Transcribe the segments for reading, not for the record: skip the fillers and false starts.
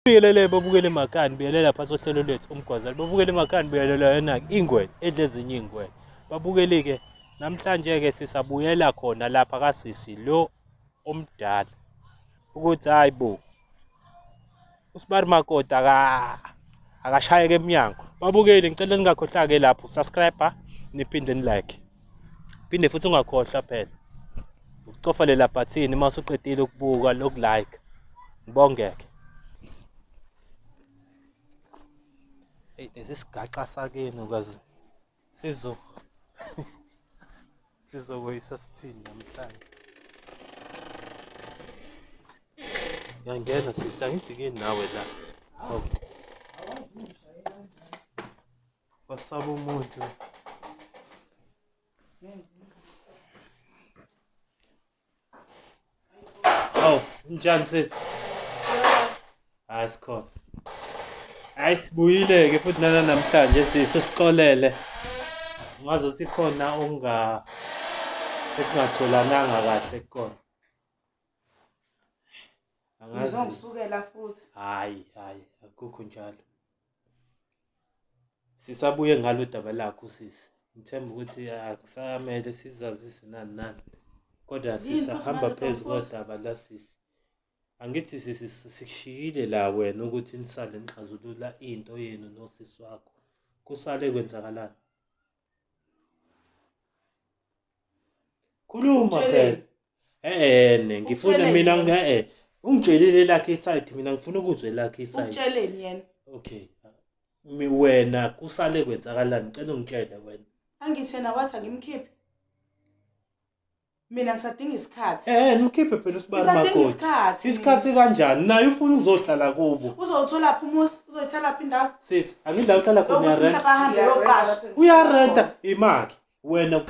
Biyelele babukele emakhaya nibuyelela phasi ohlelo lethu umgwazana babukele emakhaya nibuyelela yena ingwenya edle ezinye ingwenya babukele ke namhlanje ke sisabuyela khona lapha kasisi lo omdala ukuthi hayibo uSibari Makoti akashayeke eminyango babukele ngicela ningakhohlwa ke lapho subscribe niphinde nilike phinde futhi ungakhohlwa phela ucofa lela button mase uqedile ukubuka lokulike ngibongeke. Hey, lesisigaxa sakeni ukazi sizokweyisa sithini namhlanje. Ngiyangena sisi angifike nawe la. Oh. Wasaba umuntu. Oh, njani sisi? Asikhona. Ayisibuyile ke futhi namhlanje sisixolele. Ngazi ukuthi khona esingatholananga kahle khona. Ngizongisukela futhi. Hayi, akukho njalo. Sisabuye ngalo daba lakho sisi. Ngithemba ukuthi akusamele sizazise nani. Kodwa sisahamba phezulu kodaba la sisi. Angithi sikushiyile la wena ukuthi nisale nixazulula into yenu nosisi wakho. Kusale kwenzakalani? Khuluma phela. Ngifuna mina ungitshelile lakhe iside mina ngifuna ukuzwe lakhe iside. Utsheleni yena? Okay. Wena kusale kwenzakalani? Ngicela ungitshele wena. Angithena wathi angimkhiphi. Mina ngisadinga isikhathi. Nikhiphe phela uSibari Makoti. Isikhathi kanjani? Naye ufuna ukuzohlala kubo. Uzowuthola phi umuzi? Uzoyithola phi indawo? Sisi, angidla uhlala khona uyarenta. Ahambe yoqasha. Uyarenta imaki. Wena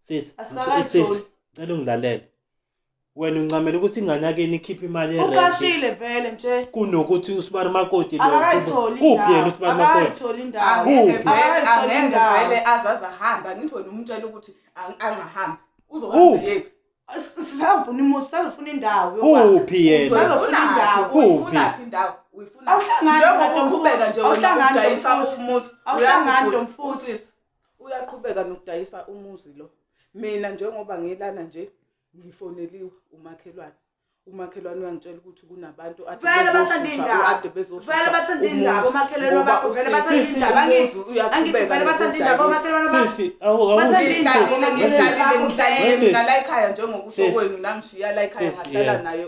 sis, cela ungilalele. Wena uncamela ukuthi ingane yakeni ikhiphe imali erent. Uqashile vele nje. Kunokuthi uSibari Makoti lo. Uphi yena uSibari Makoti? Akayitholi indawo. Angeke vele azazahamba ngithi wena umtshela ukuthi angahambi. Uzohamba yephi? Sisafuna umuzi, sisafuna indawo Uphi yena? Sisafuna indawo. Uyifuna indawo. Uyifuna. Njengoba uqhubeka nje ukudayisa umuzi. Awuhlangani nomfuthi. Uyaqhubeka nokudayisa umuzi lo. Mina njengoba ngilana nje ngifoneliwe umakhelwane. Umakhelwane uyangitshela ukuthi kunabantu vele bathanda indaba. Vele bathanda indaba umakhelwane bakho. Vele bathanda indaba. Angithi vele bathanda indaba umakhelwane bakho. Sisi, ngihlalile mina la ekhaya njengokusho kwenu nangishiya la ekhaya ngahlala naye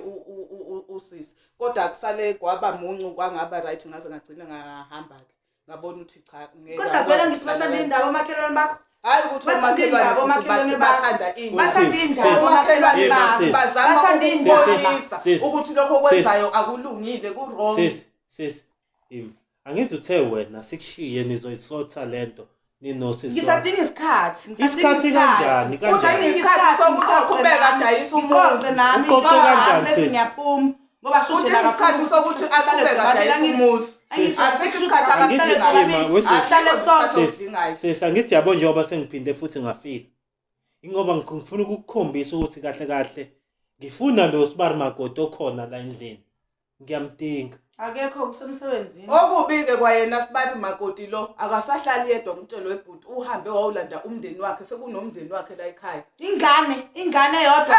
usisi. Kodwa kusale kwaba muncu kwangaba right ngaze ngagcina ngahamba ke. Ngabona ukuthi cha ngeke. Kodwa vele ngisibathanda indaba umakhelwane bakho. Hayi ukuthi umakhelwane bathanda ini. Bathanda indaba umakhelwane bakho. Bathanda indaba ukuthi lokho kwenzayo akulungile ku-wrong. Sis, angithi uthe wena sikushiye nizoyisotha lento ninosisi. Ngisadinga isikhathi. Isikhathi kanjani? Udinga isikhathi sokuthi aqhubeka adayisa umuzi nami. Uqoqe kanjani bese ngiyaphuma ngoba udinga isikhathi sokuthi aqhubeka adayisa umuzi. Asikho isikhathi akahlale Sisi angithi yabo njengoba sengiphinde futhi ngafika. Ingoba ngifuna ukukukhombisa ukuthi kahle ngifuna lo Sibari Makoti okhona la endlini. Ngiyamdinga. Akekho kusemsebenzini. Okubike kwayena Sibari Makoti lo akasahlali yedwa umtshelo webhuti uhambe wawulanda umndeni wakhe sekunomndeni wakhe la ekhaya. Ingane yodwa.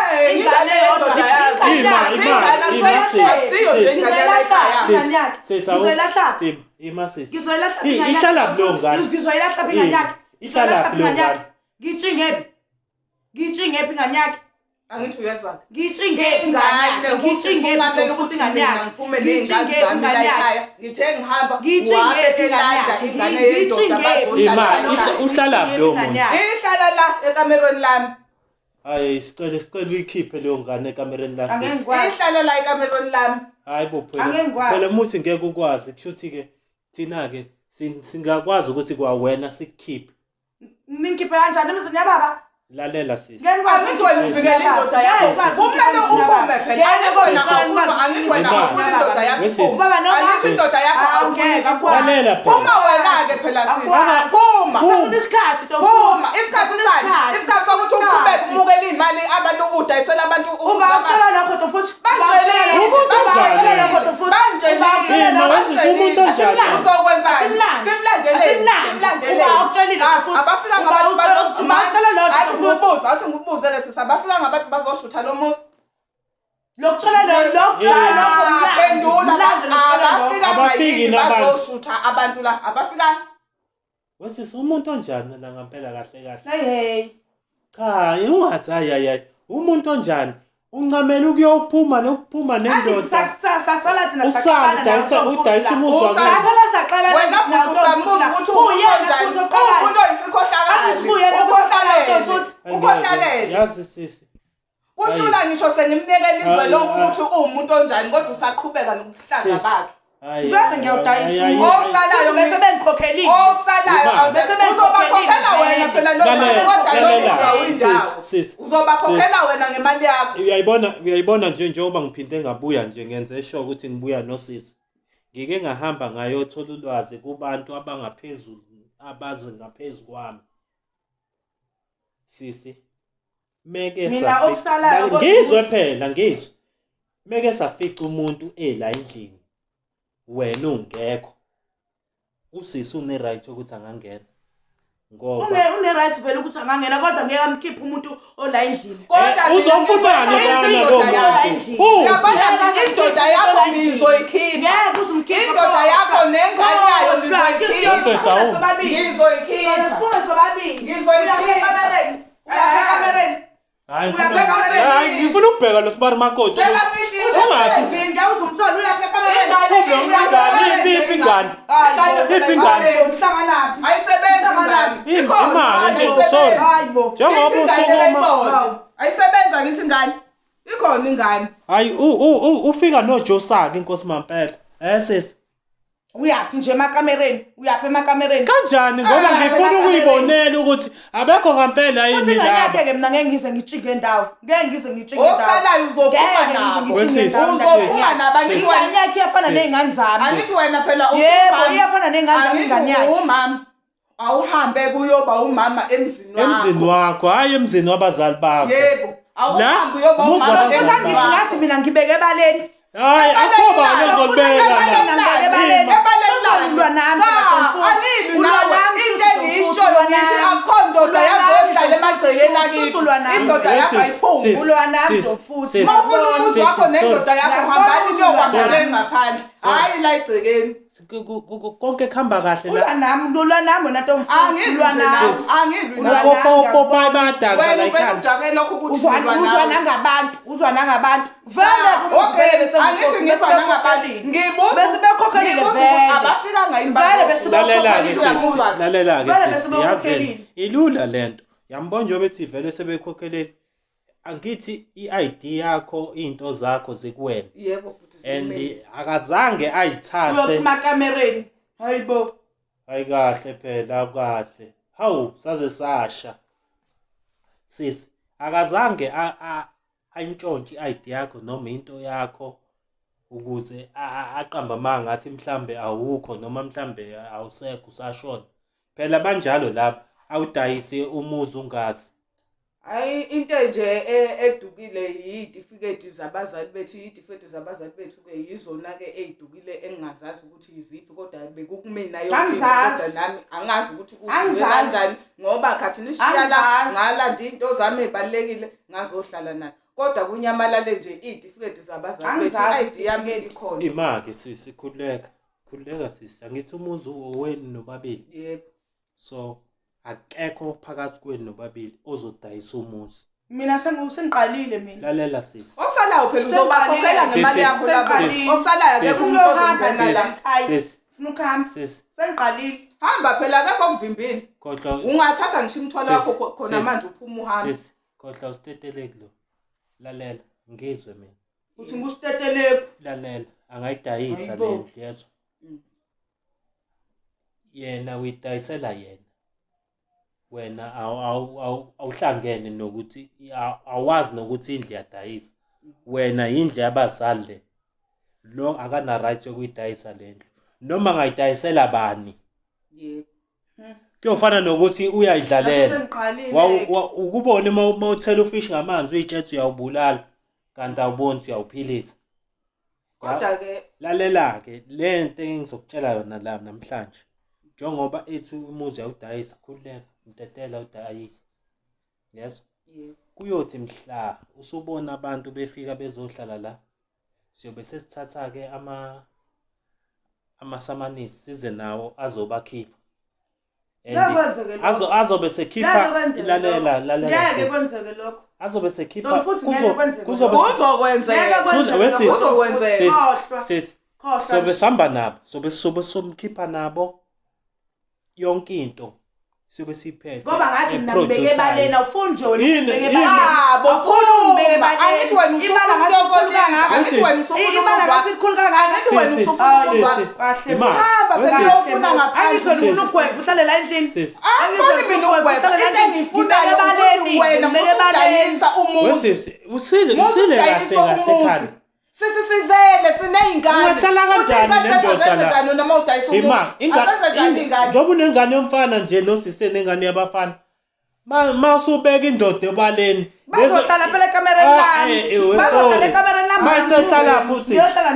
Ngitshingephi ingane yakhe? Angithi uyezwa. Ngitshingephi ukuthi ingane yakhe. Ngiphume nezingane zami la ekhaya. Ngithe ngihamba waelanda ingane yedwa uhlala lo muntu. Ihlala la ekamerweni lami. Hayi sicela uyikhiphe leyo ngane ekamereni la. Ihlala la ekamerweni lami. Hayi bo phela muthi ngeke ukwazi kushuthi ke thina ke singakwazi ukuthi kwawena sikukhiphe. Ningikhiphe kanjani emzini yababa? Lalela sisi. Angithi wena uvikela indoda yakho. Kumele uphume phela. Angithi wena ufuna indoda yakho. Ubaba noma angithi indoda yakho awungeke lalela phela. Phuma wena ke phela sisi. Phuma. Sifuna isikhathi Phuma. Isikhathi sani? Isikhathi sokuthi uqhubeke kumukela imali abantu udayisela abantu ungawutshela nakho futhi ngikubuzele sisi abafika ngabantu bazoshutha lo muzi Abafiki nabantu. bazoshutha abantu la abafikanga Wesisi umuntu onjani na ngempela kahle kahle. hey Cha, ungathi hayi umuntu onjani? Uncamela ukuyophuma nokuphuma nendoda. sasala thina Udayisa umuzi wakhe. sasala saxabana wena futhi usambuza ukuthi umuntu oyisikhoshalele Yazi sisi. kuhlula ngisho sengimnikela izwe lonke ukuthi uwumuntu onjani kodwa usaqhubeka nokuhlaza bakhe vele ngiyawudayisa osalayo bese bengikhokhelile uzobakhokhela wena phela lo kodwa lo indawo uzobakhokhela wena ngemali yakho uyayibona njengoba ngiphinde ngabuya nje ngenze sure ukuthi ngibuya nosisi. Ngike ngahamba ngayothola ulwazi kubantu abangaphezulu abazi ngaphezulu kwami. Sisi meke mina okusalayo ngizwe phela ngizwe. Meke safica umuntu la endlini. Wena ungekho. Usisi une right ukuthi angangena. Ngoba une right vele ukuthi angangena kodwa ngeke amkhiphe umuntu ola endlini kodwa uzombulana yabona indoda yakho ngizoyikhipha ngeke uzumkhiphe indoda yakho nengane yayo ngizoyikhipha hayi ngifuna ukubheka lo sibari makoti. ayisebenza ngithi ngane ikhona ingane Hayi ufika noJosaka inkosi mampela. Sisi uyaphi nje emakamereni kanjani ngoba ngifuna ukuyibonela ukuthi abekho ngempela yini la. yakhe mina ngeke ngize ngijike indawo osalayo uzophuma nabanye ingane yakhe iyafana nezingane zami angithi wena phela yebo iyafana nezingane zami ingane yakhe umama awuhambe kuyoba umama emzini wakho hayi emzini wabazali bakho. yebo awuhambe uyoba umama ngithi ngathi mina ngibeke ebaleni hayi akhoba lezolibeka akhondo yazohlala emagcekeni akithi indoda yakho ayiphumi futhi mawufuna umuzi wakho nendoda yakho hambani niyokwakheleni ngaphandle hayi la egcekeni konke kuhamba kahle la. ulwa nami wena Ntomfuthi ulwa nami bayadala wena ujake lokho ukuthi uzwa nangabantu vele bese bekhokhelile vele abafikanga lalela-ke ilula lento yambona njengoba ethi vele sebekhokheleli. Angithi i-ID yakho into zakho zikuwena yebo and akazange ayithathe emakamereni hayibo hayi kahle phela kahle hawu saze sasha sisi akazange ayintshontshe i-ID yakho noma into yakho ukuze aqamba amanga athi mhlambe awukho noma mhlambe awusekho usashona phela banjalo lapha awudayise umuzi ungazi. Hayi into nje edukile yitifikethi zabazali bethu ke yizona ke ezidukile engingazazi ukuthi yiziphi kodwa bekukumina yonke kodwa nami angazi ukuthi kanjani ngoba khathi nishiya la ngalanda into zami ezibalekile ngazohlala nayo kodwa kunyamalale nje izitifiketi zabazali bethu i-ID yami ikhona. Imake sisi khuleka sisi angithi umuzi owenu nobabili. Yebo. So akekho phakathi kwenu nobabili ozodayisa umuzi. Mina sengiqalile mina. Lalela sisi. Osalayo phela uzobakhokhela ngemali yakho lapha. Osalayo akekho umuntu ozongena la. Sisi. Funa ukuhamba. Sisi. Sengiqalile. Hamba phela akekho okuvimbile. Kodwa ungathatha ngisho umthwalo wakho khona manje uphuma uhambe. Sisi. Kodwa usiteteleki lo. Lalela ngizwe mina. Uthi ngusiteteleki. Lalela angayidayisa le yeso. Yena uyidayisela yena. Wena awuhlangene nokuthi awazi nokuthi indle yadayisa. Wena indle yabazali le. Lo akana right yokuyidayisa lendlu. Noma ngayidayisela bani. Yebo. kuyofana nokuthi uyayidlalela Asesengiqalile. ukubona uma uthela ufishi ngamanzi uyitshethe uyawubulala kanti awuboni uyawuphilisa Kodwa-ke lalela-ke le nto engizokutshela yona la namhlanje njengoba ethi umuzi awudayisa khululeka mtetela udayisa yes kuyothi mhla usubona abantu befika bezohlala la siyobe sesithatha-ke amasamanisi size nawo azobakhipha azobe sekhipha lalela ngeke kwenzeke lokho azobe sekhipha Noma futhi ngeke kwenzeke kuzobe sobe sihamba nabo sobe somkhipha nabo yonke into siyobe siphethe ngoba ngathi mina ngibeke ebaleni awufuni nje ngibeke angithi wena usufuna umuntu onkulu kangaka angithi wena usufuna imali ngathi ikhulu kangaka angithi wena usufuna kahle hamba bengiyofuna ngaphandle angithi ufuna ukugweva uhlale la endlini angifuni mina ukugweva into engiyifunayo ukuthi wena musudayisa umuzi usile kahle Sisizele sineyingane. Ungaqala kanjani nendoda la? Kanjani noma udayisa umuzi? Abenza njani ingane? Ngoba unengane yomfana nje nosise nengane yabafana. Masubeka indoda ebaleni. Bazohlala phela ekamereni lami. Bazohlala ekamereni lami. Mayisehlala futhi. Yohlala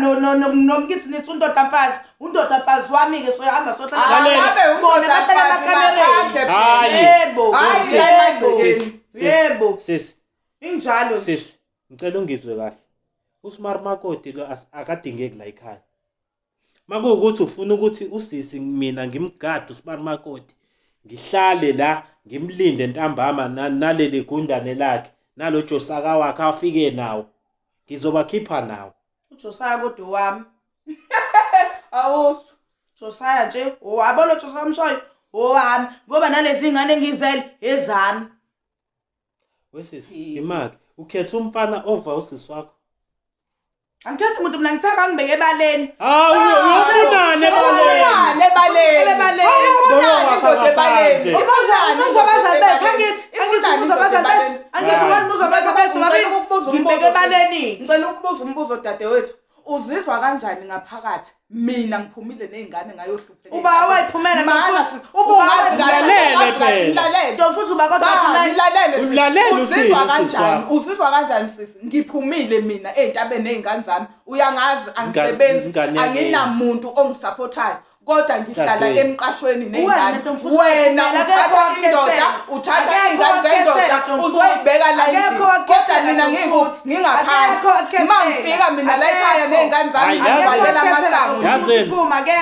nomngithi nithi undoda mfazi. Undoda mfazi wami ke soyahamba sohlala. Ngabe ubone bahlala ekamereni. Yebo. Sis. Injalo nje. Sis. Ngicela ungizwe kahle. uSmart Makoti lo akadingeki la ekhaya. Makuwukuthi ufuna ukuthi usisi mina ngimgade uSmart Makoti. Ngihlale la ngimlinde ntambama naleli gundane lakhe nalo Josaka wakhe afike nawo. Ngizobakhipha nawo. uJosaya kodwa wami. Awusu. Josaya nje owabona Josaya umshoyo owami ngoba nalezi ingane engizele ezami. Wesisi imaki ukhetha umfana ova usisi wakho. Angikhethi umuntu mina ngithaka ngibeke ebaleni. Uyofunani ebaleni? Indoda ebaleni. Uzobazali bethu angithi uzobazali bethu. Angithi wena uzobazali bethu babili. Ngibeke ebaleni. Ngicela ukubuza umbuzo dadewethu. Uzizwa kanjani ngaphakathi? Mina ngiphumile nezingane ngayohlupheka. Uba wayiphumela manje. Ubungazi Mlalele. Nto futhi uba kodwa uphumela. Ulalele Uzizwa kanjani? Uzizwa kanjani sisi? Ngiphumile mina ezintabeni nezingane zami. Uyangazi angisebenzi. Anginamuntu ongisupportayo. Kodwa ngihlala emqashweni nezingane. Wena uthatha indoda, uthatha ingane zendoda, uzoyibeka la endlini. Kodwa mina ngingaphandle. Mangifika mina la ekhaya nezingane zami ngivalela amasango.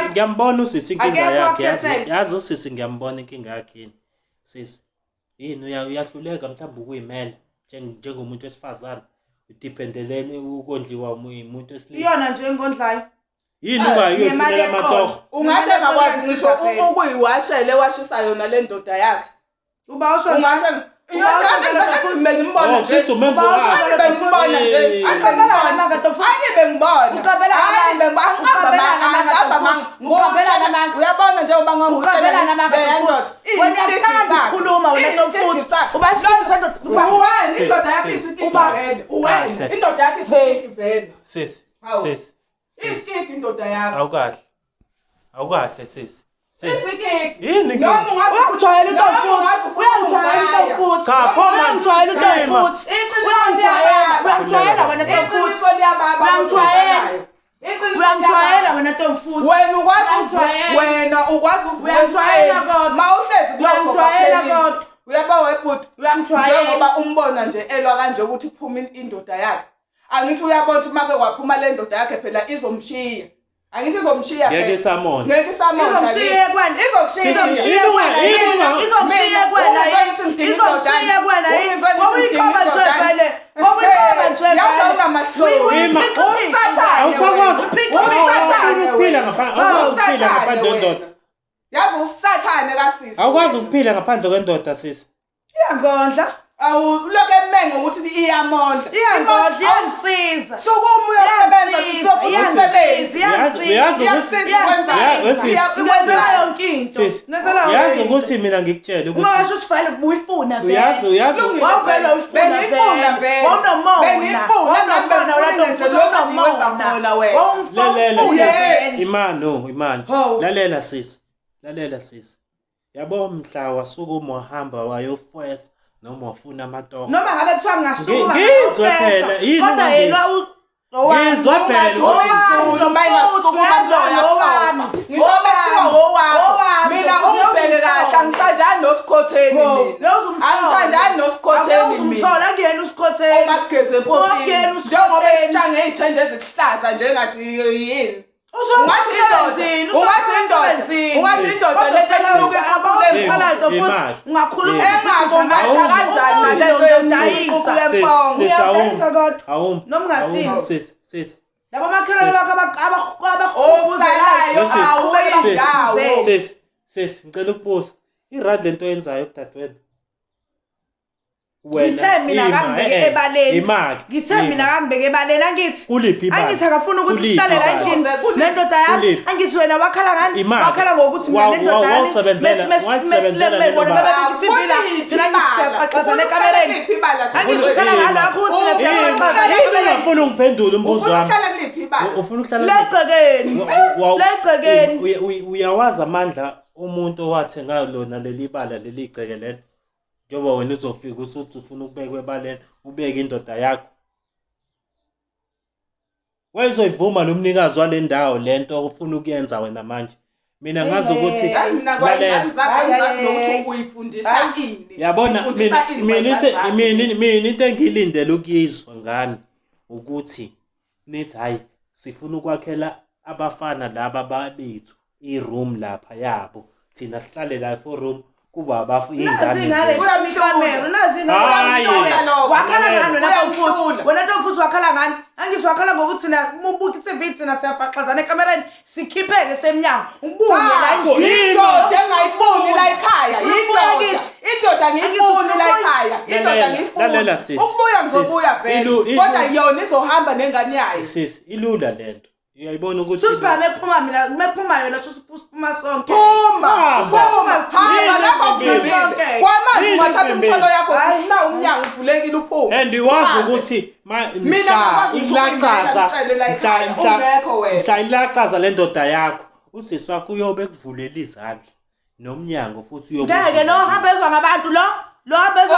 Ngiyambona usisi inkinga yakhe. Yazi usisi ngiyambona inkinga yakhe yini. Sisi. Yini uyahluleka mhlawumbe ukuyimela njengomuntu wesifazane. Udipendelene ukondliwa umuntu wesilisa. Iyona nje engondlayo. Yini ungayiyofulela amatoho? Ungathi engakwazi ngisho ukuyiwashele washisa yona le ndoda yakhe. Uba usho ungathi bengimbona nje. Bengimbona nje. Aqabela amanga tofuthi. Bengibona. Uqabela amanga. Uyabona nje uba nganguthi. Uqabela amanga tofuthi. Wena uyathanda ukukhuluma wena tofuthi. Ubashisa ndoda. Uwena indoda yakhe isikipa vele. Uwena indoda yakhe isikipa vele. Sis. Isikiki indoda yakho. Awukahle sis. Isikiki. Yini ke? Uyangijwayela into futhi. Uyangijwayela wena into futhi. Uyangijwayela wena into futhi. Wena ukwazi mawuhlezi uyangijwayela. Uyaba webhuti. Njengoba umbona nje elwa kanje ukuthi kuphuma indoda yakhe. Angithi uyabona ukuthi make kwaphuma le ndoda yakhe phela izomshiya. Angithi izomshiya phela. Ngeke samona. Izomshiya kwena. Yazi usathane kasisi. Awukwazi ukuphila ngaphandle kwendoda sisi. Iyangondla. Awulokho emengo ukuthi iyamondla. Iyangondla iyangisiza. Sokuma uyasebenza Ngenzela yonke into. Yazi ukuthi mina ngikutshela ukuthi ungasho usifale ubuyifuna vele. Uyazi wawuvela uyifuna vele. Imani. Lalela sisi. Yabo mhla wasuka umahamba wayofwesa noma wafuna amatoho. Noma ngabe kuthiwa ngasukuma Ngizwe phela yini kodwa yena ngizwe phela noma ingasukuma loya ngisho bethiwa owami mina ungibheke kahle angithandani nosikhotheni mina angithandani nosikhotheni mina uzumthola kuyena usikhotheni omageze empopini njengoba esitshanga ey'thende ezihlaza njengathi yini ungathi indoda leseluke abausalayo futhi ungakhuluma engakumatha kanjani nalento yomdayisa ngiyabesa kodwa noma ungathini labo makhelwane bakho abakhubuzelayo awuyendawo ngicela ukubuza irad lento yenzayo kudadewenu ngithe mina kangibeke ebaleni ngithe mina kangibeke ebaleni angithi kuliphi ibala angithi akafuna ukuthi sihlale la endlini nendoda yami angithi wena wakhala ngani wakhala ngokuthi mina nendoda yami mesileme bona bebethi bila thina ngisiyaqhaqhaza nekamereni angithi ukhala ngani akho uthi siyaqhaqhaza nekamereni ufuna ungiphendule umbuzo wami uhlala kuliphi ibala ufuna ukuhlala legcekeni uyawazi amandla umuntu owathe ngayo lona leli bala leli gceke lelo njengoba wena uzofika usuthi ufuna ukubekwa ebaleni ubeke indoda yakho wezoyivuma lo mnikazi wale ndawo lento ufuna ukuyenza wena manje mina ngazi ukuthi yabona mina into engilindele ukuyizwa ngani ukuthi nithi hayi sifuna ukwakhela abafana laba babethu i-room lapha yabo thina sihlale la for room kuba ingane uyamikamera wakhala ngani wena ntomfuthi wakhala ngani angithi wakhala ngokuthi na ubuka i-TV thina siyafaxazana ekamereni sikhipheke semnyango ubuye la indoda engayifuni la ekhaya indoda ngiyifuni la ekhaya indoda ngiyifuni ukubuya ngizobuya vele kodwa yona izohamba nengane yayo sisi ilula lento uyayibona ukuthi susibhala mephuma mina mephuma yona siphuma sonke hamba lapha kuvimbile kwamanje ungathatha umthwalo yakho sina umnyango uvulekile uphume andiwazi ukuthi mina mhla ilaqaza le ndoda yakho usisi wakho uyobe kuvulela izandla nomnyango futhi ngeke lo hambezwa ngabantu lo hambezwa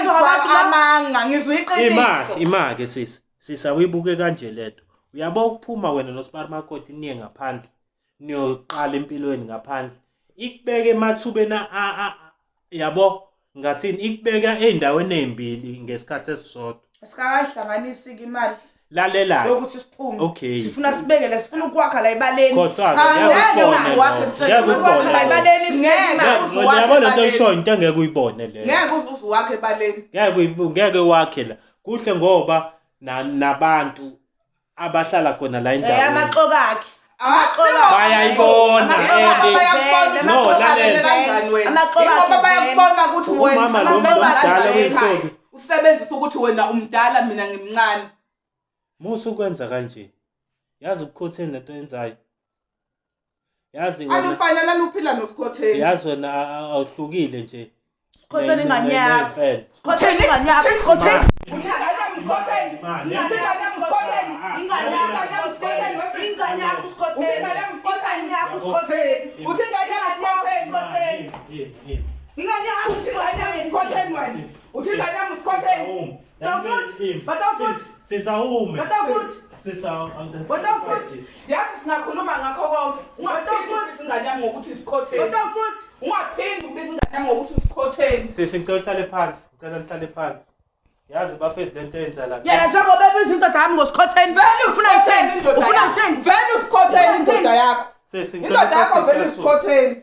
ngabantu amanga ngizwe iqiniso imake sisi awuyibuke kanje lento uyabo ukuphuma wena noSparmakot niye ngaphandle niyoqala empilweni ngaphandle ikubeke emathubeni yabo ngathini ikubeka endaweni ezimbili ngesikhathi esisodwa sikahlanganisi imali lalela lokuthi siphume okay sifuna sibekele sifuna ukwakha la ebaleni yabona into isho into engeke uyibone le ngeke uzuze wakhe ebaleni ngeke wakhe la kuhle ngoba nabantu abahlala khona la endaweni amaqokakhe bayayibona bayakubona ukuthi wena usebenzisa ukuthi wena umdala mina ngimncane musu ukwenza kanje yazi ukukhotheni lento yenzayo yazi wena anifanele uphila nosikhotheni yazi wena awuhlukile nje sikhotheni ingane yakho sikhotheni ingane yakho sikhotheni yathi singakhuluma ngakho konke ungaphindi ingane yami ngokuthi isikhotheni ungaphindi ubiza ingane yami ngokuthi isikhotheni sesicela uhlale phansi ngicela nihlale phansi yazi bafethu lento yenza la yena njengoba ebiza indoda yami ngosikhotheni vele ufuna uthini vele usikhotheni indoda yakho indoda yakho vele usikhotheni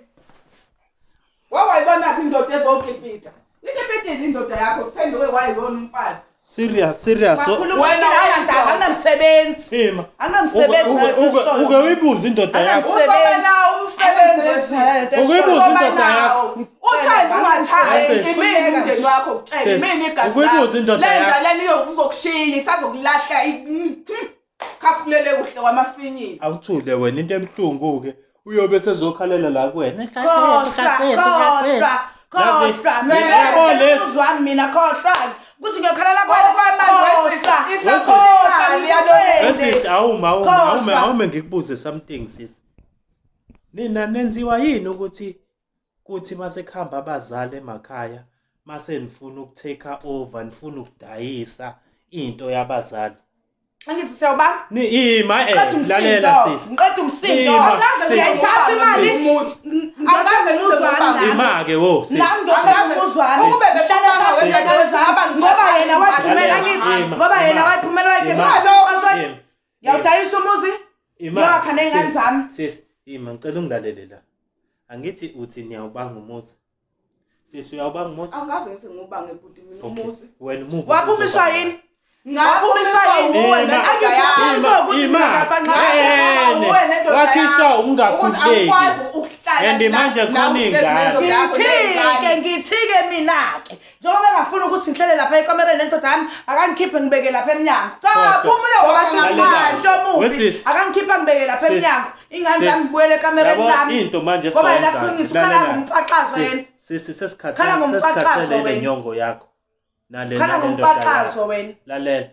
wawayibona phi indoda ezokipita ikipitile indoda yakho kuphenduke wayibona umfazi serious wena ayandaba anamsebenzi uke uyibuza indoda yakho nawo umsebenzi uyibuza indoda yakho uthanda ungathandi imini umndeni wakho kucela imini igazi lenza leni yokuzokushiya isazokulahla khafulele kuhle kwamafinyini awuthule wena into emhlungu ke uyobe sezokhalela la kuwena mina khohlwa kuthi ngiyokhalela awume ngikubuze something sis nina nenziwa yini ukuthi kuthi mase khamba abazali emakhaya mase nifuna ukutake over nifuna ukudayisa into yabazali Angithi siyawubanga lalela sisi ngiqeda umsindo ngiyayithatha imali Angaze ngizozwana imake wo sisi nami ngiyothatha umuzwana ukube behlala wena ngoba yena waphumela ngithi ngoba yena waphumela wakhe yawudayisa umuzi yakha nengane zami sisi ngicela ungilalele la angithi uthi niyawubanga umuzi sisi uyawubanga umuzi angaze ngithi ngubange bhuti mina umuzi wena umuzi waphumiswa yini wakhisha ungakhululeki and manje khona ingane ngithike mina-ke njengoba engafuni ukuthi ngihlele lapha ekamereni nendoda yami akangikhiphe ngibeke lapha emnyango omubi akangikhipha ngibeke lapha emnyango ingane zami ngibuyele ekamereni lami into manje ngoba yena ngithi ukhala ngomcaqazo yena sesikhathele nyongo yakho khala ngomfaqazo wena lalela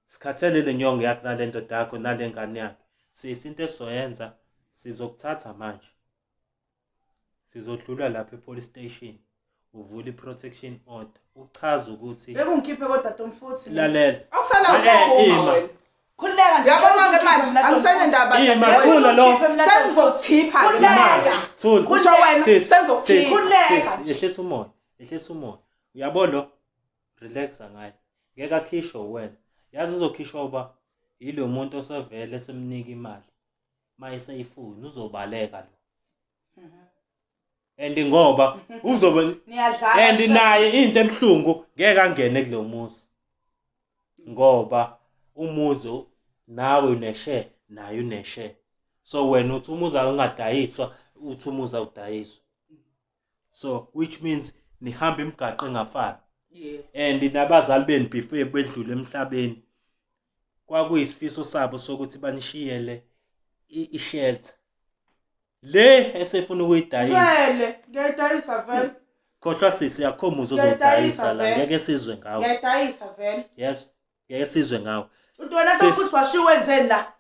sikhathele le nyongo yakho nale ndoda yakho nale ngane yakho sisinto esizoyenza sizokuthatha manje sizodlula lapha epolice station uvula iprotection order uchaza ukuthi bekungikhiphe kodwa Tomfuthi lalela awusala wena khuleka nje yabona ke manje angisenendaba sengizokukhipha kusho wena sengizokukhipha ehlisa umoya uyabona relaxa ngaye ngeke akhishwe wena yazi uzokhishwa uba yilo muntu osevele semnika imali mayiseyifuni uzobaleka lo and ngoba uzobe and naye into emhlungu ngeke angene kulo muzi ngoba umuzi nawe uneshe naye uneshe so wena uthi umuzi ungadayiswa uthi umuzi awudayiswa so which means nihamba imigaqo engafani and nabazali beni before bedlule emhlabeni kwakuyisifiso sabo sokuthi banishiyele i-shelter le esefuna ukuyidayisa vele ngiyayidayisa vele kodwa sisi yakho umuzi uzodayisa la ngeke sizwe ngawo ngiyayidayisa vele yes ngeke sizwe ngawo uthi wena sokuthi washiya wenzeni la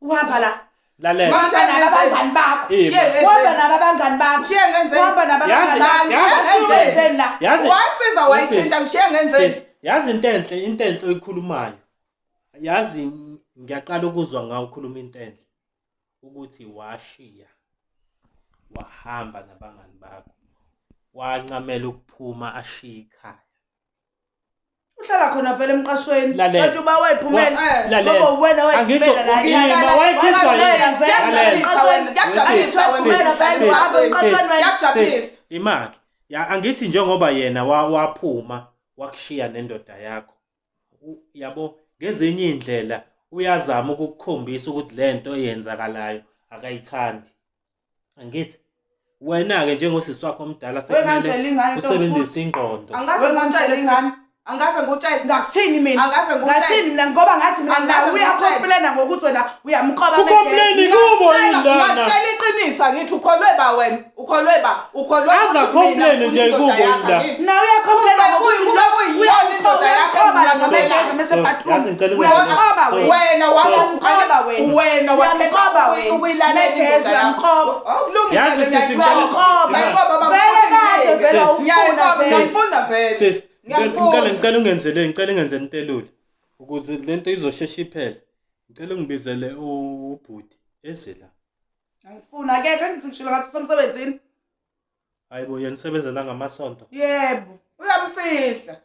uhamba la lalela abangani bakho uhamba nabangani bakho uhamba nabangani wenzeni la wasiza wayithinta ngishiye ngenzeni yazi into enhle oyikhulumayo yazi ngiyaqala ukuzwa ngawo ukhuluma into enhle ukuthi washiya wahamba nabangani bakho wancamela ukuphuma ashiya ikhaya uhlala khona vele emqashweni kanti uba wayiphumela ngoba wena wayiphumela la imaki angithi njengoba yena waphuma wakushiya nendoda yakho yabo ngezinye indlela uyazama ukukukhombisa ukuthi lento eyenzakalayo akayithandi angithi wena ke njengosisi wakho omdala sekumele usebenzise ingqondo angaze ngutshele ngakuthini mina ngathini mina ngoba ngathi mina uyacomplaina ngokuthi wena uyamqoba ucomplaini kubo indana ngicela iqinisa ngithi ukholwe ba wena ukholwe aza complain nje kubo indana na uyacomplaina ngokuthi uyamqoba la ngamegeza mase bathuma uyamqoba wena wamqoba wena wakhetha ukuyilalela indoda yakho yazi sisi ngiyafuna vele ngicela ungenzele into elula ukuze lento izoshesha iphele ngicela ungibizele ubhuti eze la angifuna ke kangithi ngishilo ngathi somsebenzini hayibo yena usebenza la ngamasonto yebo uyamfihla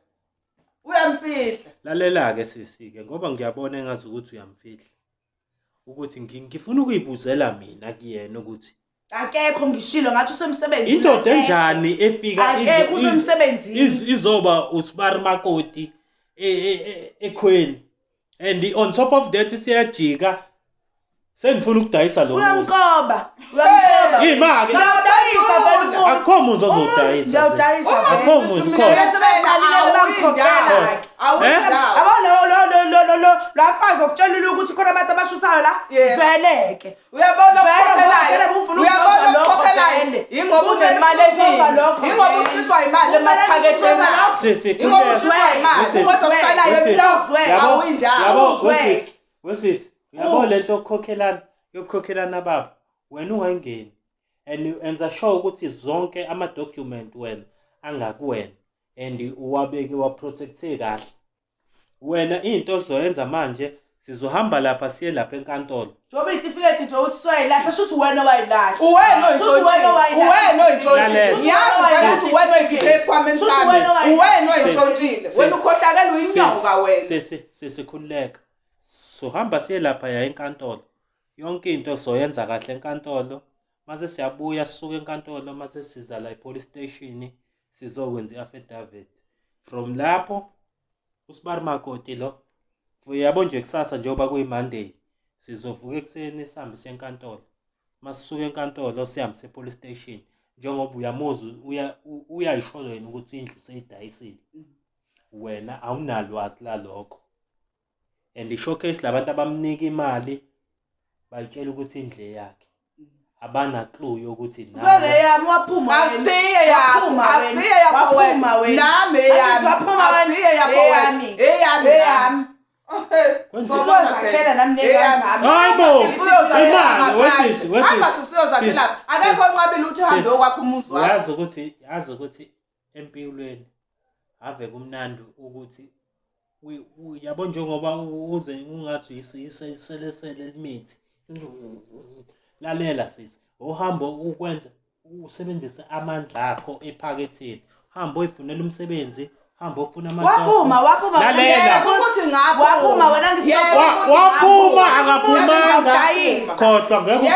lalela ke sisi ke ngoba ngiyabona engazi ukuthi uyamfihla ukuthi ngifuna ukuyibuzela mina kuyena ukuthi akekho ngishilo ngathi usemsebenzini indoda enjani efika akekho usemsebenzini izoba usibari makoti ekhweni and on top of that siyajika sengifuna ukudayisa lo uyamqoba imake ngiyadayisa vele akho muzi ozodayisa ngiyadayisa akho muzi lafazi okutshelile ukuthi khona abantu abashuthayo la veleke uyabona ingoba unemali eningi ingoba ushiswa imali emaphaketheni ingoba ushiswa imali kodwa usalayo awuyindawo wesisi uyabona lento yokukhokhelana baba wena ungangeni and enza sure ukuthi zonke ama-document wena angakuwena and uwabeke waprotecte kahle. Wena into ozoyenza manje sizohamba lapha siye lapha enkantolo. Njoba itifiketi nje uthi soyilahla shuthi wena wayilahla. Uwena oyitshontshile. Yazi ukuthi wena oyikhiphe esikhwameni sami. Uwena oyitshontshile. Wena ukhohlakela uyinyawo kawena. Sesikhululeka. Sohamba siye lapha ya enkantolo. Yonke into soyenza kahle enkantolo. Mase siyabuya sisuka enkantolo mase siza la e-police station sizokwenza i-affidavit. From lapho uSibari Makoti lo uyabo nje kusasa njengoba kuyiMonday sizovuka ekseni sihambe senkantolo. Masisuka enkantolo sihambe se-police station njengoba uyamuzwa uyayishola yena ukuthi indlu seyidayisile. Wena awunalwazi lalokho. And i-showcase labantu abamnika imali bayitshela ukuthi indle yakhe. Abana clue yokuthi vele yami waphuma asiye yakho wena nami yami asiye yakho wena eyami Ngozakhela nami nezami. Hayibo. Imali wesisi. Hamba siyozakhela. Akekho onqabile uthi hambe okwakho umuzi wakho. Yazi ukuthi empilweni ave kumnandi ukuthi yabo njengoba uze ungathi iselesele limithi. Lalela sisi. Uhamba ukwenza usebenzisa amandla akho ephaketheni. Hamba uyifunela umsebenzi. Hamba ufuna waphuma lalela ukuthi ngapho waphuma wena ngithi waphuma akaphumanga khohlwa ngeke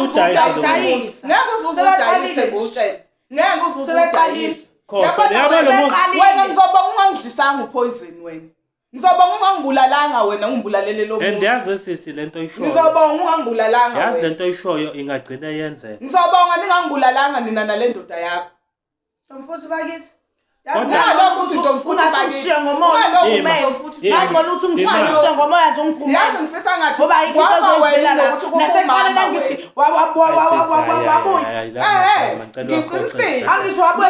udayise khohlwa yabo lo muntu wena ngizobonga ungangidlisanga upoison wena ngizobonga ungangibulalanga wena ungibulalele lo muntu endiyazi sisi lento oyishoyo ngizobonga ungangibulalanga yazi lento oyishoyo ingagcina yenzeka ngizobonga ningangibulalanga nina nale ndoda yakho mfuthu bakithi lokho uthi ntomfuthi bakithi ngomoya ngangona uthi ungishiye ngomoya nje ungiphuma yazi ngifisa ngathi ngoba into ozoyizela nokuthi naseqala nangithi wabuya ngiqinisile angithi wabuya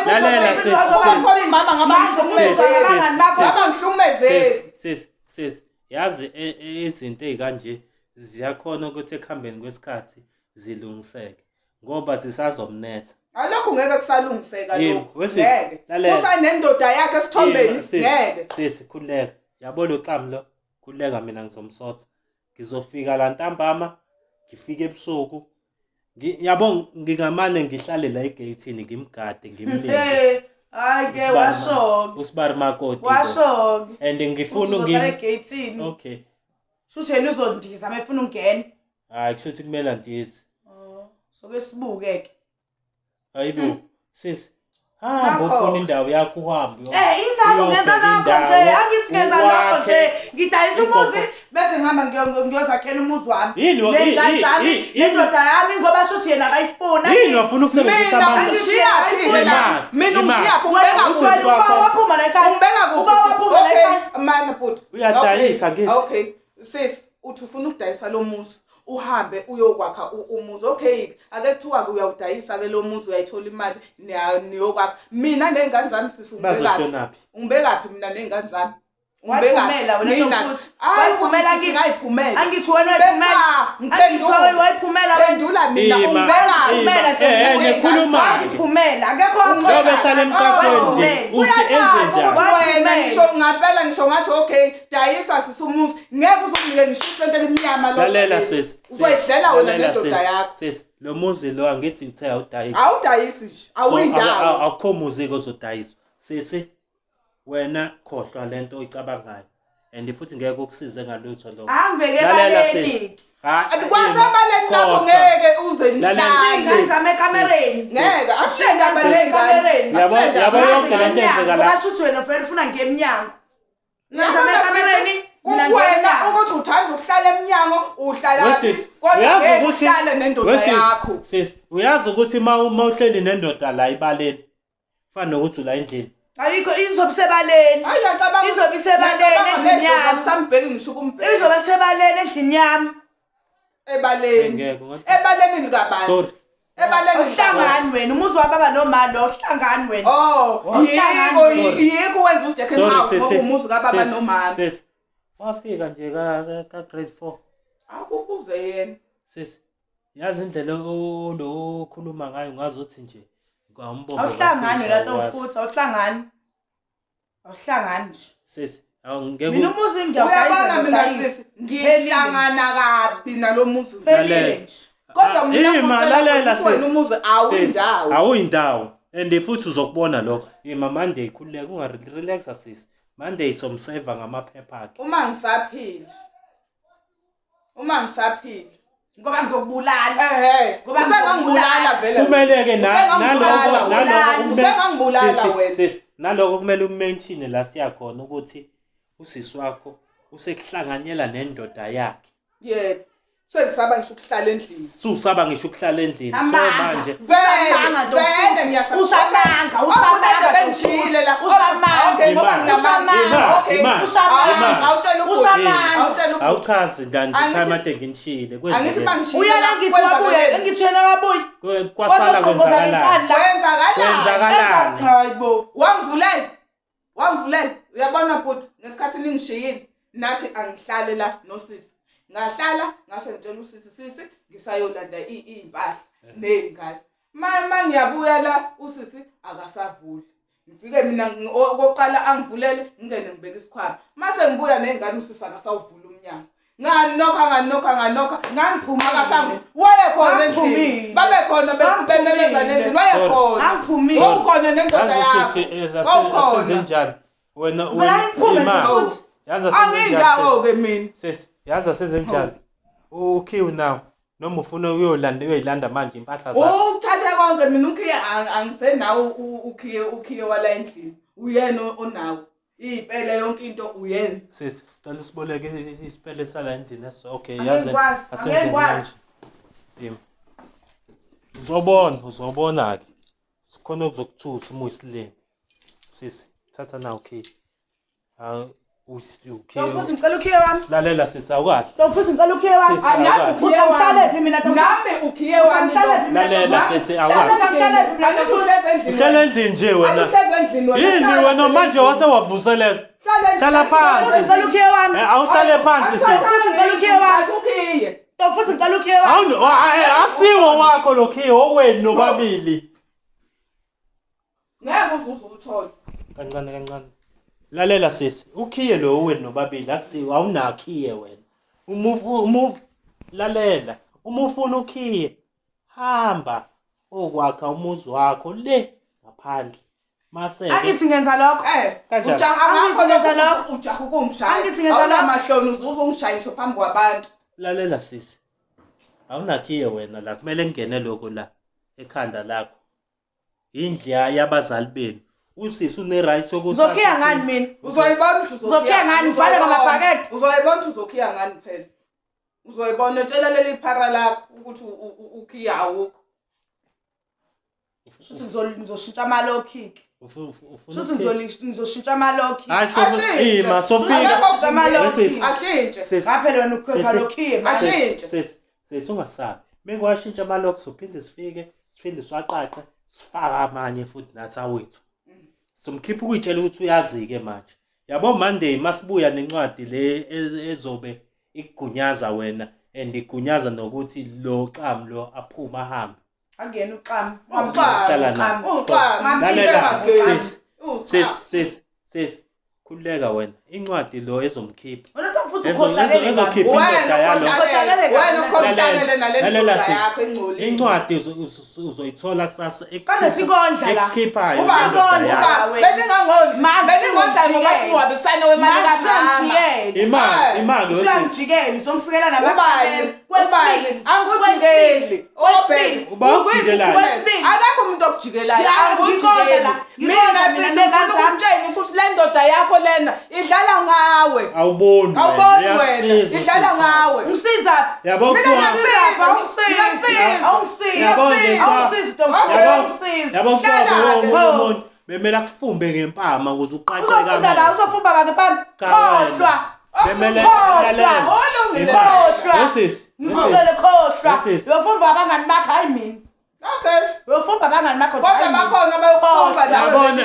wazoba imama ngabangihlukumezeli sis yazi izinto ezikanje ziyakhona ukuthi ekuhambeni kwesikhathi zilungiseke ngoba sisazomnetha alokho ngeke kusalungiseka lokho ngeke usanendoda yakhe esithombeni ngeke sisi khuleka yabo lo xami lo khuleka mina ngizomsotha ngizofika la ntambama ngifike ebusuku yabo ngingamane ngihlale la egatini ngimgade ngimlinde hayi ke washoka uSibari Makoti washoka and ngifuna egatini okay shuthi yena uzondiza mefuna ungena hayi kushuthi kumele ndize soke sibuke ke hayibo sis hamba ufuna indawo yakho uhambe indawo ngenza nakho nje angithi ngenza nakho nje ngidayisa umuzi bese ngihamba ngiyozakhela umuzi wami nendoda yami ngoba shuthi yena akayifuna yini wafuna ukusebenzisa amandla mina ungishiya ubeka waphuma la ekhaya waphuma la ekhaya mana bhuti uyadayisa ngithi okay sis uthi ufuna ukudayisa lo muzi uhambe uyokwakha umuzi okay ake kuthiwa ke uyawudayisa ke lo muzi uyayithola imali niyokwakha mina nengane zami ungibekaphi mina nengane zami ungibekaphi wena futhi wayiphumela ngiyiphumela angithi wena wayiphumela pendula mina ungibekaphi nekhuluma iphumela akekho ngoba ehlala emqaqweni nje uthi enze njani wena ngisho ngapela ngisho ngathi okay dayisa sisumuzi ngeke uzongike ngishise into emnyama lo lalela sis uzoyidlela wena nendoda yakho sis lo muzi lo angithi uthe awudayisi nje awuyindawo akukho muzi ozodayiswa sisi wena khohlwa lento oyicabangayo and futhi ngeke ukusize ngalutho lo lalela sis kwasebaleni lapho ngeke uze ngizame ekamereni ngeke ashenga baleni yabo yonke lento enzeka la bashuthi wena vele ufuna ngemnyango ngizame ekamereni kuwena ukuthi uthanda ukuhlala eminyango uhlala kodwa ngeke uhlale nendoda yakho sis uyazi ukuthi mawuhleli nendoda la ibaleni fana nokuthi ula endlini ayikho izobisebaleni ayiyacabanga izobisebaleni endlini yami akusambheki ngisho ukumbheka izobisebaleni endlini yami ebaleni likabani sorry ebaleni uhlangani wena umuzi wababa nomali uhlangani wena yiko wenza uJack House ngoba umuzi kababa nomama wafika nje ka grade 4 akukuze yena sis yazi indlela lo khuluma ngayo ngazothi nje kwambombo awuhlangani la Tomfuthu awuhlangani nje sisi awungeke mina umuzi uyabona mina sisi ngihlangana kabi nalomuzi lalela kodwa mina lalela wena umuzi awuyindawo and futhi uzokubona lokho Monday khuleka ungarelaxa sisi Monday somseva ngamaphepha akhe uma ngisaphila ngoba ngizokubulala ngoba usengangibulala vele kumeleke naloko usengangibulala wena naloko kumele umention la siya khona ukuthi usisi wakho usekuhlanganyela nendoda yakhe yebo sengisaba ngisho ukuhlala endlini susaba ngisho ukuhlala endlini so manje vele ngiyafuna usamanga bengishile la okay ngoba nginamanga okay awutshela awuchazi ndani time ade nginishile angithi bangishile uyala ngithi wabuye engithi yena wabuye kwasala kwenzakalani hayibo wangivulela uyabona bhuti ngesikhathi ningishiyile nathi angihlale la nosisi ngahlala ngase ngitshela usisi ngisayolanda impahla nezingane mama ngiyabuya la usisi akasavuli ngifike mina okoqala angivulele ngingene ngibeka isikhwama mase ngibuya nezingane usisi akasawuvula umnyango nganokha ngangiphuma akasangu waye khona endlini babe khona bememezana endlini waye khona angiphumile wawukhona nendoda yakho wawukhona wena imali yaza angindawo ke mina sisi yaza sezenjani ukhiwe nawo noma ufuna uyoyilanda manje impahla zakho uthathe konke mina ukhiye angisenawo ukhiye wala endlini uyena onawo ipele yonke into uyena sisi sicela usiboleke isipele sala endlini okay yazi asenze manje uzobona ke sikhona ukuzokuthusa uma uyisileni sisi thatha nawo okay Tomfuthu ngicela ukhiye wami lalela sisi awukahle Tomfuthu ngicela ukhiye wami uhlale phi mina nami ukhiye wami lalela sisi awukahle uhlala endlini nje wena yini wena manje wase wavuseleka hlala phansi ngicela ukhiye wami awuhlale phansi sisi ngicela ukhiye wami Tomfuthu ngicela ukhiye wami asiwo wakho lokhiye owenu nobabili ngeke uzuthola kancane lalela sisi ukhiye lo owenu nobabili akusiwo awunakhiye wena lalela uma ufuna ukhiye hamba okwakha umuzi wakho le ngaphandle mase angithi ngenza lokho ujaha ukungishaya amahloni uzungishayisho phambi kwabantu lalela sisi awunakhiye wena la kumele ngene lokho la ekhanda lakho indlela yabazali benu usisi une-right sokuthi uzokhiya ngani mina uzoyibona uzokhiya ngani uvale ngamabhakede uzoyibona uzokhiya ngani phela uzoyibona utshela leli phara lakho ukuthi ukhiya awukho futhi ngizoshintsha amalokhi futhi ngizoshintsha amalokhi ima sofika ashintshe ngaphela wena ukhokha lokhiye ashintshe sesungasabi mengwashintsha amalokhi sophinde siphinde siwaqaqe sifaka amanye futhi nathi awethu somkhipha ukuyitshela ukuthi uyazi-ke manje yabo Monday masibuya nencwadi le ezobe ikugunyaza wena and igunyaza nokuthi lo cam lo aphuma ahambe angena uqama sis khuleka wena incwadi lo ezomkhipha wena Tomfuthu ukhohlakele ezokhipha indoda yalo wena ukhohlakele nale ndoda yakho engcolile incwadi uzoyithola kusasa kanesikondla la ekhiphayo beningondla ngoba siwabisane wemali kamama imali usangijikela uzomfikela nababani kwesibili angujikeli akakho umuntu okujikelayo angujikeli mina sifuna ukutshela ukuthi le ndoda yakho lena idlala ngawe awuboni wena idlala ngawe ngisiza yabo yabo memela kufumbe ngempama ukuze uqaqe kamama uzofumba bangempama khohlwa memela ngikutshele khohlwa uyofumba abangani bakho hayi mina okay uyofumba abangani bakho kodwa bakhona bayokufumba yabona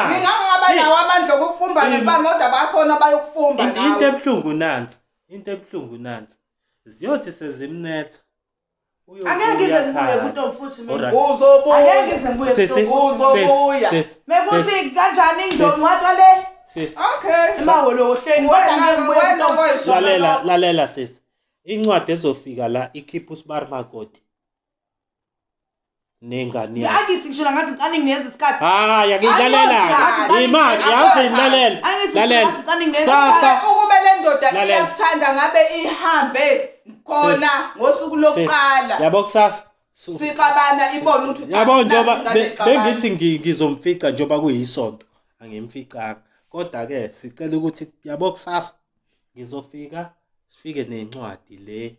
ngingangaba nawo amandla okufumba ngempama kodwa bakhona bayokufumba nawo into ebuhlungu nansi ziyothi sezimnetha Angeke ngize ngibuye kuNtomfuthi mina. Uzobuya. Angeke ngize ngibuye Uzobuya. Mekuthi kanjani indongcwathwa le? Okay. Emaholohleni kodwa ngeke ngibuye. Lalela sisi. Incwadi ezofika la ikhipha uSibari Makoti. Nengane yakhe. Angithi ngisho ngathi ngicane ngingenza isikhathi. Yakilalela. Imali yazi lalela. Sasa ukube le ndoda iyakuthanda ngabe ihambe khona ngosuku lokuqala. Yabo kusasa. Siqabana ibona ukuthi yabo njoba bengithi ngizomfica njoba kuyisonto angimficanga kodwa ke sicela ukuthi yabo kusasa ngizofika sifike nencwadi le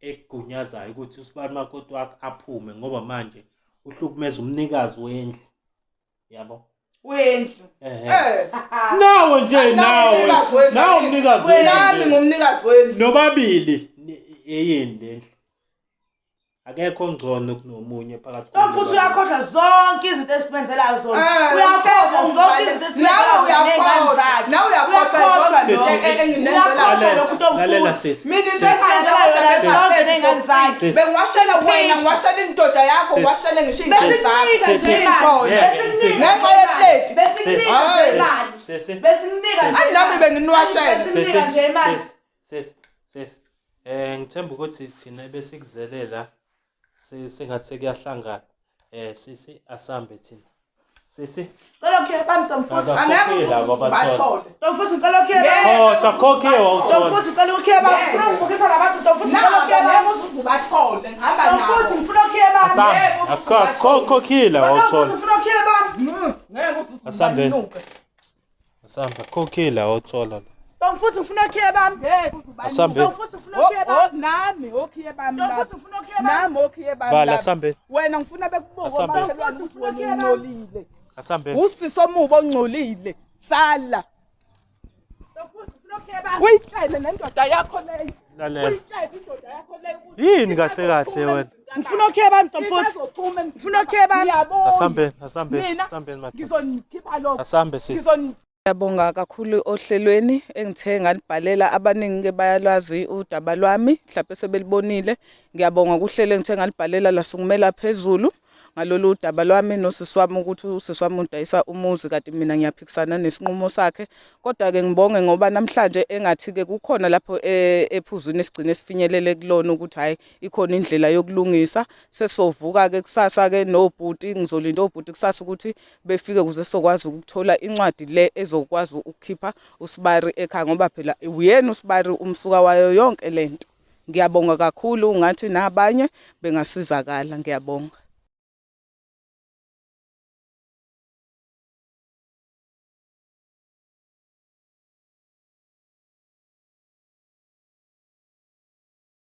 egunyazayo ukuthi uSibari Makoti wakhe aphume ngoba manje uhlukumeza umnikazi wendlu yabo wendlu nawe nje nawe umnikazi wendlu nami ngumnikazi wendlu nobabili eyeni lendlu akekho ngcono kunomunye phakathi Mfuthu uyakhohlwa zonke izinto esibenzela zona uyakhohlwa zonke izinto esibenzela zona nawe uyakhohlwa zonke izinto enginenzela lalela sisi mina sesenzela yona zonke nengane zakhe bengiwashela wena ngiwashela indoda yakho ngiwashela ngisho ingane zakho ngenxa yeplate besinika nje imali besinika nje nami benginiwashela besinika nje imali sisi ngithemba ukuthi thina besikuzelela singathi kuyahlangana sisi asambe thina sisi cela ukhe bamntomfuthi angeke bathole Mfuthu cela ukhe ba takhokhe wawuthola Mfuthu cela ukhe ba ufuna ukuvukisa labantu Mfuthu cela ukhe ba ukuthi bathole ngihamba nabo Mfuthu ngifuna ukhe ba akhokhile wawuthola Mfuthu ufuna ukhe ba ngeke ufuthi asambe khokhile wawuthola Mfuthu ufuna ukhe ba asambe Mfuthu ufuna ukhe ba nami okhiye bami Mfuthu ufuna ukhe ba nami okhiye bami vala asambe wena ngifuna bekubuka amakhelwane ukuthi wena ungcolile asambe usifiso omubo ongcolile sala Mfuthu ufuna ukhe ba uyitshele nendoda yakho leyo lalela uyitshele indoda yakho leyo yini kahle wena ngifuna ukhe ba Mfuthu ngifuna ukhe ba asambe ngizonikhipha lokho asambe sisi Ngiyabonga kakhulu ohlelweni engithe ngalibhalela abaningi ke bayalwazi udaba lwami mhlawumbe sebelibonile ngiyabonga kuhlelo engithe ngalibhalela lasukumela phezulu ngalolu daba lwami nosisi wami ukuthi usisi wami udayisa umuzi kade mina ngiyaphikisana nesinqumo sakhe kodwa ke ngibonge ngoba namhlanje engathi ke kukhona lapho ephuzweni esigcine sifinyelele kulona ukuthi hayi ikhona indlela yokulungisa sesovuka ke kusasa ke nobhuti ngizolinda obhuti kusasa ukuthi befike kuze sokwazi ukuthola incwadi le ezokwazi ukukhipha uSibari ekhaya ngoba phela uyena uSibari umsuka wayo yonke lento ngiyabonga kakhulu ngathi nabanye bengasizakala ngiyabonga